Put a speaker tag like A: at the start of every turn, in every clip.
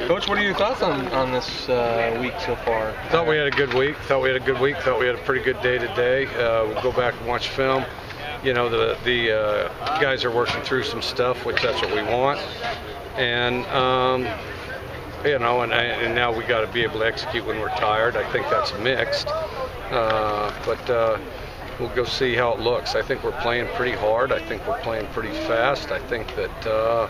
A: Coach, what are your thoughts on this week so far?
B: Thought we had a good week. Thought we had a pretty good day today. We'll go back and watch film. You know, the guys are working through some stuff, which that's what we want. And you know, and now we got to be able to execute when we're tired. I think that's mixed, but we'll go see how it looks. I think we're playing pretty hard. I think we're playing pretty fast. I think that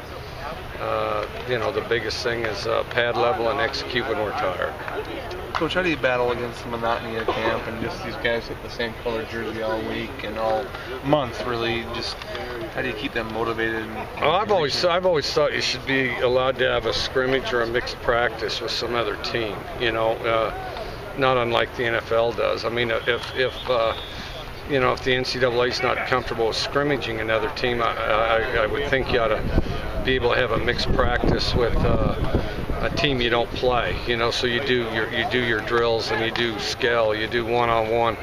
B: you know, the biggest thing is pad level and execute when we're tired.
A: Coach, how do you battle against the monotony of camp and just these guys with the same color jersey all week and all month, really? Just how do you keep them motivated?
B: Well, I've always thought you should be allowed to have a scrimmage or a mixed practice with some other team. You know, not unlike the NFL does. I mean, if you know, if the NCAA is not comfortable with scrimmaging another team, I would think you ought to be able to have a mixed practice with a team you don't play. You know, so you do your drills and you do scale, you do one-on-one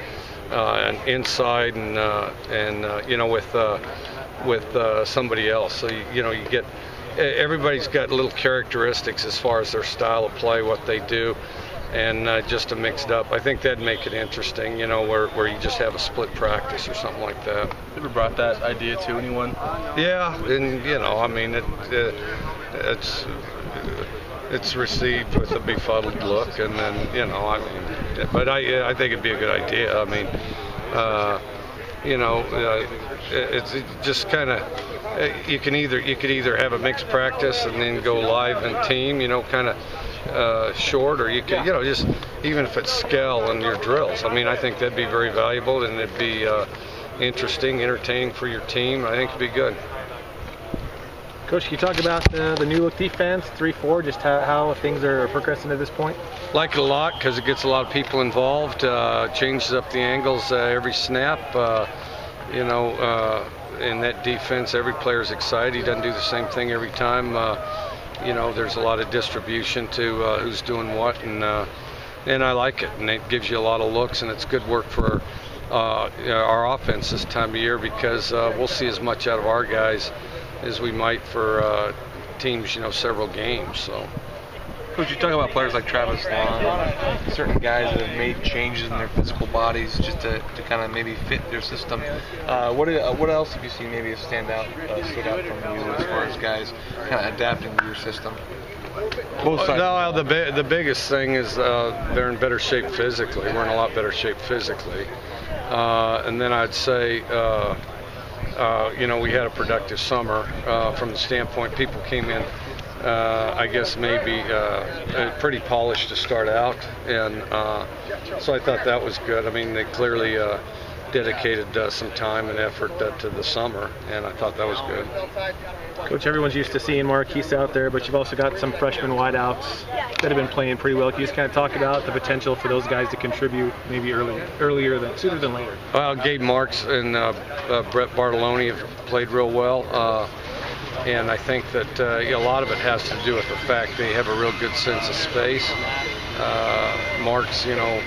B: and inside and you know, with somebody else. So you know, you get, everybody's got little characteristics as far as their style of play, what they do. And just to mix it up, I think that'd make it interesting, you know, where you just have a split practice or something like that.
A: You ever brought that idea to anyone?
B: Yeah, and you know, I mean, it's received with a befuddled look, and then, you know, I mean, but I think it'd be a good idea. I mean, you know, it's just kind of, you could either have a mixed practice and then go live and team, you know, kind of short, or you could, you know, just even if it's scale and your drills. I mean, I think that'd be very valuable, and it'd be interesting, entertaining for your team. I think it'd be good.
C: Coach, can you talk about the new look defense, 3-4, just how things are progressing at this point?
B: Like it a lot because it gets a lot of people involved, changes up the angles every snap. You know, in that defense, every player's excited. He doesn't do the same thing every time. You know, there's a lot of distribution to who's doing what, and I like it, and it gives you a lot of looks, and it's good work for our offense this time of year, because we'll see as much out of our guys as we might for teams, you know, several games. So.
A: Coach, you talk about players like Travis Long, certain guys that have made changes in their physical bodies just to kind of maybe fit their system. What else have you seen maybe stood out from you as far as guys kind of adapting to your system? Both sides.
B: No, the biggest thing is they're in better shape physically. We're in a lot better shape physically. And then I'd say, you know, we had a productive summer from the standpoint people came in, I guess maybe pretty polished to start out, and so I thought that was good. I mean, they clearly dedicated some time and effort to the summer, and I thought that was good.
C: Coach, everyone's used to seeing Marquise out there, but you've also got some freshman wideouts that have been playing pretty well. Can you just kind of talk about the potential for those guys to contribute maybe sooner than later?
B: Well, Gabe Marks and Brett Bartoloni have played real well. And I think that a lot of it has to do with the fact they have a real good sense of space. Marks, you know,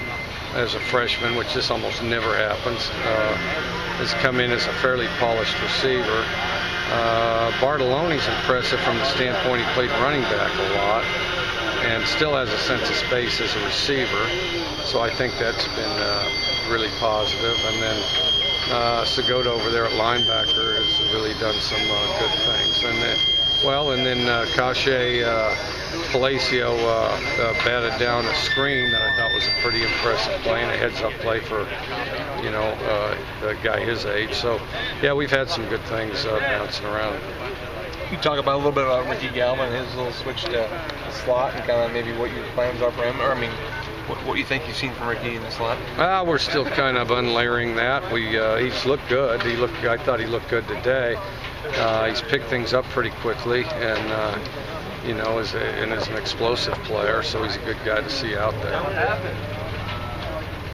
B: as a freshman, which this almost never happens, has come in as a fairly polished receiver. Bartoloni's impressive from the standpoint he played running back a lot and still has a sense of space as a receiver. So I think that's been really positive. And then Segota over there at linebacker has really done some good things. And then, Cache Palacio batted down a screen that I thought was a pretty impressive play, and a heads-up play for, you know, a guy his age. So, yeah, we've had some good things bouncing around.
A: You talk about a little bit about Ricky Galvin and his little switch to slot, and kind of maybe what your plans are for him, or I mean, what you think you've seen from Ricky in the slot?
B: We're still kind of unlayering that. He's looked good. I thought he looked good today. He's picked things up pretty quickly, and you know, is an explosive player, so he's a good guy to see out there.